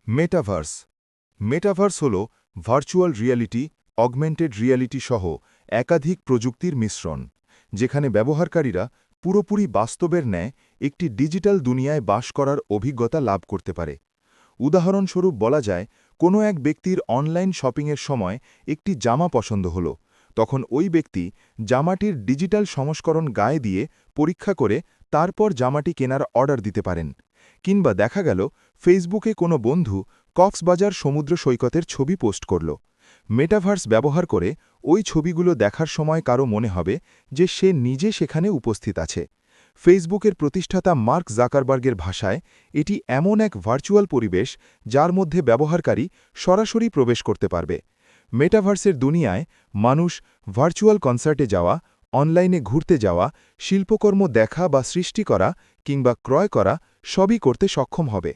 Metaverse metaverse হল virtual reality, augmented reality সহ একাধিক প্রযুক্তির মিশ্রণ, যেখানে ব্যবহারকারীরা পুরোপুরি বাস্তবের ন্যায় একটি ডিজিটাল দুনিয়ায় বাস করার অভিজ্ঞতা লাভ করতে পারে। উদাহরণস্বরূপ বলা যায়, কোনো এক ব্যক্তির অনলাইন শপিংয়ের সময় একটি জামা পছন্দ হল, তখন ওই ব্যক্তি জামাটির ডিজিটাল সংস্করণ গায়ে দিয়ে পরীক্ষা করে তারপর জামাটি কেনার অর্ডার দিতে পারেন। কিংবা দেখা গেল, ফেসবুকে কোনো বন্ধু কক্সবাজার সমুদ্র সৈকতের ছবি পোস্ট করল। মেটাভার্স ব্যবহার করে ওই ছবিগুলো দেখার সময় কারো মনে হবে যে সে নিজে সেখানে উপস্থিত আছে। ফেসবুকের প্রতিষ্ঠাতা মার্ক জাকারবার্গের ভাষায়, এটি এমন এক ভার্চুয়াল পরিবেশ যার মধ্যে ব্যবহারকারী সরাসরি প্রবেশ করতে পারবে। মেটাভার্সের দুনিয়ায় মানুষ ভার্চুয়াল কনসার্টে যাওয়া, অনলাইনে ঘুরতে যাওয়া, শিল্পকর্ম দেখা বা সৃষ্টি করা কিংবা ক্রয় করা সবই করতে সক্ষম হবে।